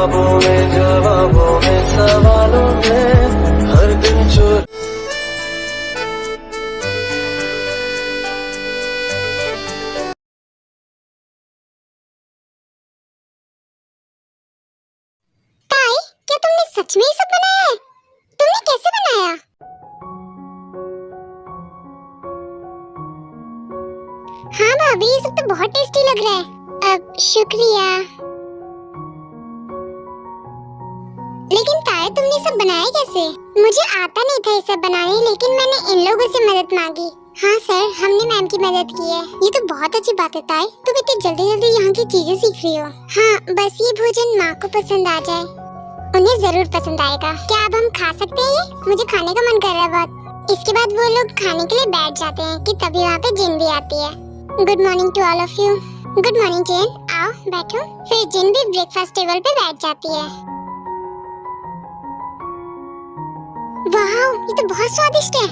जवाबों में सवालों में हर दिन चोर। ताई, क्या तुमने सच में ये सब बनाया है? तुमने कैसे बनाया? हाँ भाभी, ये सब तो बहुत टेस्टी लग रहा है। अब शुक्रिया। लेकिन ताई, तुमने सब बनाया कैसे? मुझे आता नहीं था ये सब बनाने, लेकिन मैंने इन लोगों से मदद मांगी। हाँ सर, हमने मैम की मदद की है। ये तो बहुत अच्छी बात है ताई, तुम इतनी जल्दी जल्दी यहाँ की चीजें सीख रही हो। हाँ, बस ये भोजन माँ को पसंद आ जाए, उन्हें जरूर पसंद आएगा। क्या अब हम खा सकते हैं? मुझे खाने का मन कर रहा है बहुत। इसके बाद वो लोग खाने के लिए बैठ जाते हैं कि तभी वहाँ पे जिन भी आती है। Good morning to all of you. Good morning जिन, आओ बैठो। फिर जिन भी ब्रेकफास्ट टेबल पे बैठ जाती है। वाह, ये तो बहुत स्वादिष्ट है।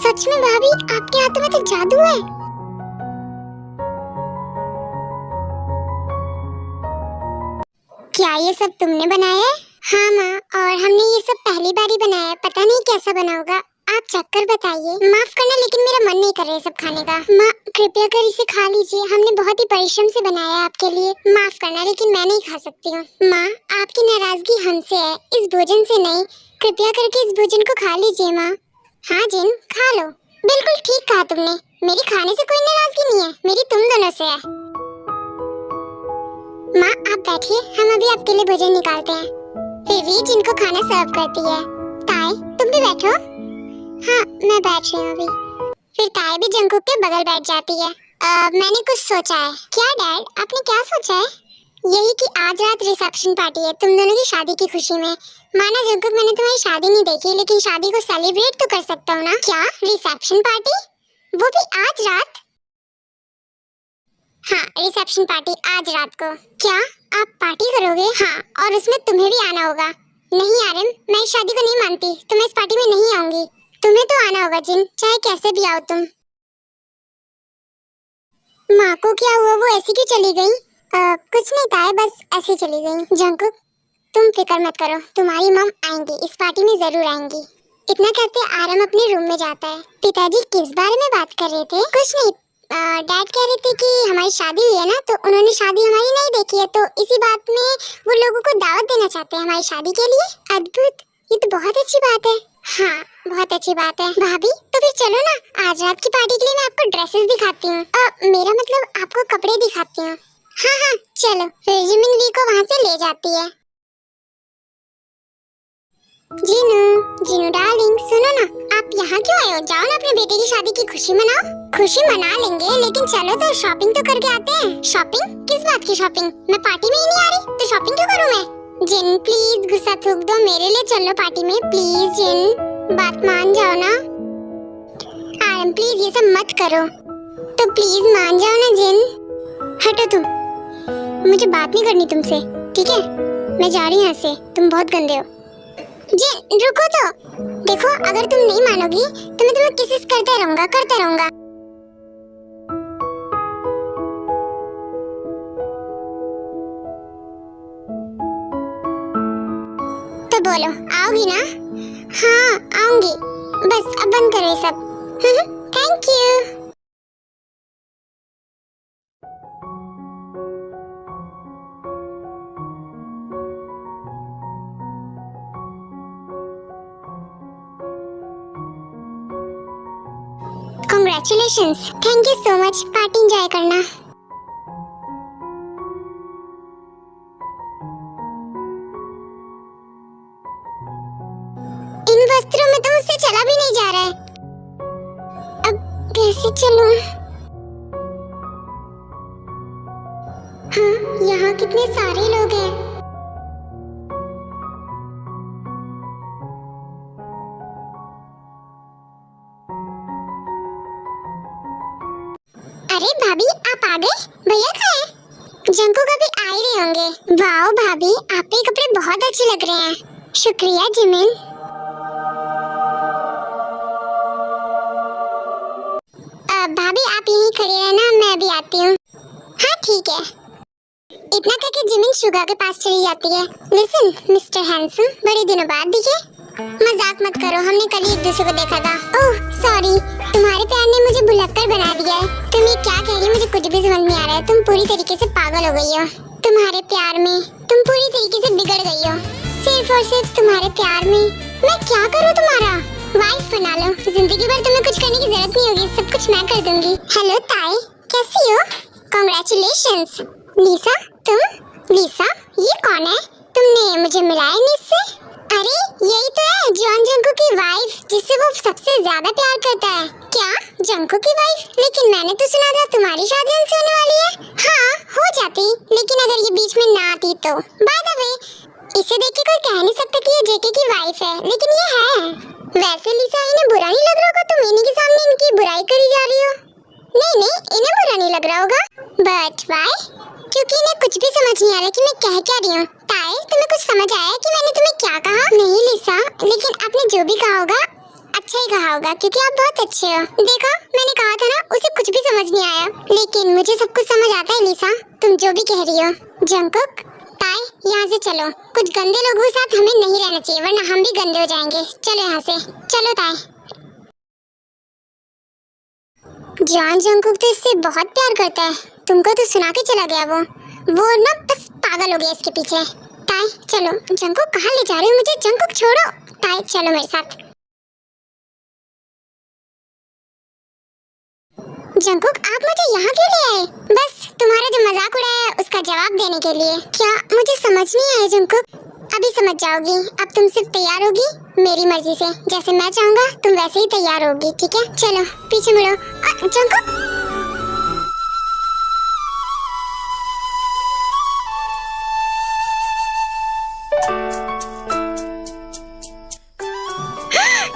सच में भाभी, आपके हाथों में तो जादू है। क्या ये सब तुमने बनाया है? हाँ माँ, और हमने ये सब पहली बार ही बनाया है। पता नहीं कैसा बना होगा, आप चख कर बताइए। माफ करना, लेकिन मेरा मन नहीं कर रहा है सब खाने का। माँ, कृपया कर इसे खा लीजिए, हमने बहुत ही परिश्रम से बनाया है आपके लिए। माफ करना, लेकिन मैं नहीं खा सकती हूँ। माँ, आपकी नाराजगी हमसे है, इस भोजन से नहीं। कृपया करके इस भोजन को खा लीजिए माँ। हाँ जिन, खा लो। बिल्कुल ठीक कहा तुमने, मेरी खाने से कोई नाराजगी नहीं है, मेरी तुम दोनों से है। माँ आप बैठिए, हम अभी आपके लिए भोजन निकालते हैं। फिर भी जिनको खाना सर्व करती है। ताई, तुम भी बैठो। हाँ, मैं बैठ रही हूँ अभी। फिर ताई भी जंकुक के बगल बैठ जाती है। मैंने कुछ सोचा है। क्या डैड, आपने क्या सोचा है? यही कि आज रात रिसेप्शन पार्टी है तुम दोनों की शादी की खुशी में। माना जंकुक, मैंने तुम्हारी शादी नहीं देखी, लेकिन शादी को सेलिब्रेट तो कर सकता हूँ ना। क्या रिसेप्शन पार्टी, वो भी आज रात? हाँ, रिसेप्शन पार्टी आज रात को। क्या आप पार्टी करोगे? हाँ, और उसमें तुम्हें भी आना होगा। नहीं आर्यन, मैं इस शादी को नहीं मानती, तो मैं इस पार्टी में नहीं आऊंगी। तुम्हें तो आना होगा जिन, चाहे कैसे भी आओ तुम। माँ को क्या हुआ, वो ऐसी क्यों चली गई? कुछ नहीं था, बस ऐसे चली गई। जंकुक, तुम फिक्र मत करो, तुम्हारी मम आएंगी, इस पार्टी में जरूर आएंगी। इतना कहते आर्यन अपने रूम में जाता है। पिताजी किस बारे में बात कर रहे थे? कुछ नहीं, डैड कह रहे थे कि हमारी शादी हुई है ना, तो उन्होंने शादी हमारी नहीं देखी है, तो इसी बात में वो लोगों को दावत देना चाहते हैं हमारी शादी के लिए। अद्भुत, ये तो बहुत अच्छी बात है। हाँ, बहुत अच्छी बात है। भाभी, तो फिर चलो ना, आज रात की पार्टी के लिए मैं आपको ड्रेसेस दिखाती हूँ। मेरा मतलब आपको कपड़े दिखाती हूँ। हाँ हाँ चलो। फिर जिमिन वी को वहाँ से ले जाती है। जीनू, जीनू डार्लिंग, सुनो ना, आप यहाँ क्यों आए हो? जाओ ना अपने बेटे की शादी की खुशी मनाओ। खुशी मना लेंगे, लेकिन चलो तो शॉपिंग तो करके आते हैं। शॉपिंग? किस बात की शॉपिंग? मैं पार्टी में ही नहीं आ रही, तो शॉपिंग क्यों करूँ मैं? जिन प्लीज गुस्सा थूक दो, मेरे लिए चलो पार्टी में प्लीज। जिन, बात मान जाओ ना। आरम प्लीज ये सब मत करो, तो प्लीज मान जाओ ना। जिन हटो तुम, मुझे बात नहीं करनी तुमसे, ठीक है? मैं जा रही हूँ यहाँ से, तुम बहुत गंदे हो। जिन रुको तो, देखो अगर तुम नहीं मानोगी तो मैं तुम्हें किसेस करता रहूंगा, करता रहूंगा। तो बोलो, आओगी ना? हाँ आऊंगी, बस अब बंद करो ये सब। Thank you. Congratulations, thank you so much। Party enjoy करना। इन वस्त्रों में तो मुझसे चला भी नहीं जा रहा है, अब कैसे चलूं? हाँ, यहाँ कितने सारे लोग हैं। अरे भाभी, आप आ गए? भैया कहाँ हैं? जंकुक अभी आ ही रहे होंगे। वाओ भाभी, आपके कपड़े बहुत अच्छे लग रहे हैं। शुक्रिया जिमिन। भाभी आप यहीं खड़ी रहना, मैं अभी आती हूँ। हाँ ठीक है। इतना शुगा के पास चली जाती है। लिसन मिस्टर हैंडसम, बड़े दिनों बाद दिखे। मजाक मत करो, हमने कल ही एक दूसरे को देखा था। ओह सॉरी, तुम्हारे प्यार ने मुझे भुलक्कड़ बना दिया है। तुम ये क्या कह रही हो, मुझे कुछ भी समझ नहीं आ रहा है। तुम पूरी तरीके से पागल हो गई हो। तुम्हारे प्यार में तुम पूरी तरीके से बिगड़ गई हो। सिर्फ और सिर्फ तुम्हारे प्यार में मैं क्या करूँ? तुम्हारा वाइफ बना लो, जिंदगी भर तुम्हें कुछ करने की जरूरत नहीं होगी, सब कुछ मैं कर दूंगी। हेलो ताई, कैसी हो? कांग्रेचुलेशंस। लिसा, तुम? लिसा, ये कौन है? तुमने मुझे मिलाया नहीं इससे? अरे यही तो है जॉन जंकुक की वाइफ, जिससे वो सबसे ज्यादा प्यार करता है। क्या जंकुक की वाइफ? लेकिन मैंने तो सुना था तुम्हारी शादी उनसे होने वाली है। हाँ हो जाती, लेकिन अगर ये बीच में ना आती तो। बाय द वे, इसे देख के कोई कह नहीं सकता कि ये जेके की वाइफ है, लेकिन ये है। वैसे लिसा, इन्हें बुरा नहीं लग रहा होगा तुम इन्हीं के सामने इनकी बुराई करी जा रही हो? नहीं, इन्हें बुरा नहीं लग रहा होगा। But why? क्योंकि इन्हें कुछ भी समझ नहीं आ रहा कि मैं कह क्या रही हूँ। ताई, तुम्हें कुछ समझ आया कि मैंने तुम्हें क्या कहा? नहीं लिसा, लेकिन आपने जो भी कहा होगा अच्छा ही कहा होगा, क्योंकि आप बहुत अच्छे हो। देखो, मैंने कहा था ना, उसे कुछ भी समझ नहीं आया, लेकिन मुझे सब कुछ समझ आता है। लिसा, तुम जो भी कह रही हो। जंकुक, ताई, यहाँ से चलो। कुछ गंदे लोगों के साथ हमें नहीं रहना चाहिए, वरना हम भी गंदे हो जाएंगे। चलो यहाँ से, चलो ताई। जॉन जंकुक तो इससे बहुत प्यार करता है, तुमको तो सुना के चला गया। वो ना बस पागल हो गया इसके पीछे। ताई चलो। जंकुक, कहाँ ले जा रहे हो मुझे? जंकुक छोड़ो। ताई चलो मेरे साथ। जंकुक, आप मुझे यहाँ क्यों ले आए? बस तुम्हारा जो मजाक उड़ाया है उसका जवाब देने के लिए। क्या? मुझे समझ नहीं आया जंकुक। अभी समझ जाओगी। अब तुम सिर्फ तैयार होगी मेरी मर्जी से, जैसे मैं चाहूँगा तुम वैसे ही तैयार होगी, ठीक है? चलो पीछे मुड़ो। जंकुक,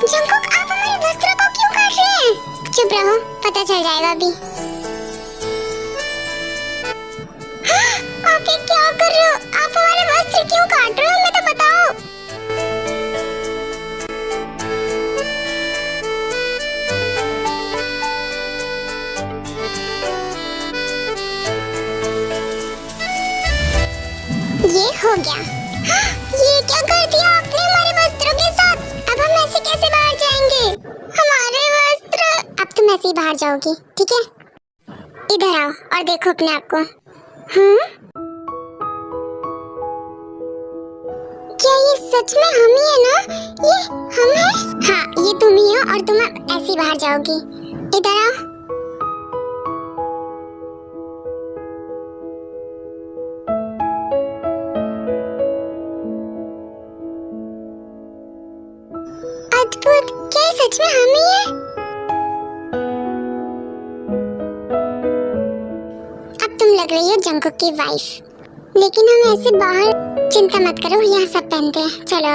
जंकुक, आप हमारे वस्त्रों को क्यों काट रहे हैं? चुप रहो, पता चल जाएगा अभी। आप ये क्या कर रहे हो? आप हमारे वस्त्र क्यों काट रहे हो? हमें तो बताओ। ये हो गया। ये क्या कर दिया आपने हमारे वस्त्रों के साथ? अब हम ऐसे कैसे बाहर जाएंगे? हमारे वस्त्र। अब तुम ऐसे ही बाहर जाओगी, ठीक है? इधर आओ और देखो अपने आप को। क्या ये सच में हम ही है ना? ये हम हैं? हाँ, ये तुम ही हो और तुम अब ऐसे ही बाहर जाओगी। इधर आओ। अद्भुत, क्या ये सच में हम ही है? अब तुम लग रही हो जंकुक की वाइफ, लेकिन हम ऐसे बाहर। चिंता मत करो, यहाँ सब पहनते हैं। चलो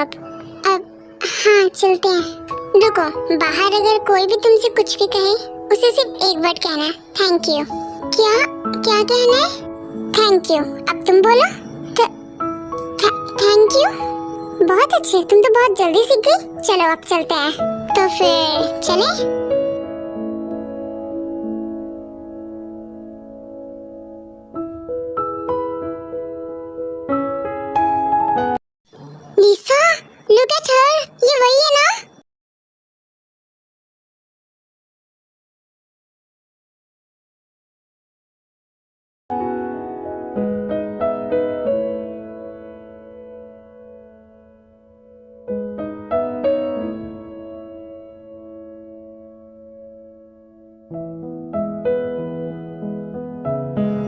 अब हाँ चलते हैं। रुको, बाहर अगर कोई भी तुमसे कुछ भी कहे, उसे सिर्फ एक वर्ड कहना है, थैंक यू। क्या क्या कहना है? Thank you. अब तुम बोलो। Thank you. बहुत अच्छे, तुम तो बहुत जल्दी सीख गई। चलो अब चलते हैं। तो फिर चलें? लिसा, look at her, ये वही है ना?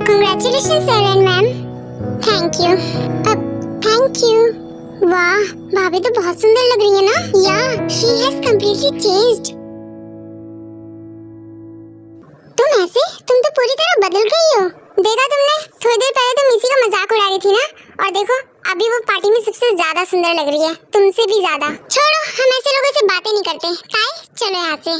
Congratulations sir and ma'am. Thank you. Thank you. वाह, भाभी तो बहुत सुंदर लग रही है ना? या, she has completely changed. तुम तो पूरी तरह बदल गई हो। देखा तुमने? थोड़ी देर पहले तुम इसी का मजाक उड़ा रही थी ना? और देखो, अभी वो पार्टी में सबसे ज्यादा सुंदर लग रही है, तुमसे भी ज्यादा। छोड़ो, हम ऐसे लोगों से बातें नहीं करते। ताई, चलो यहाँ से।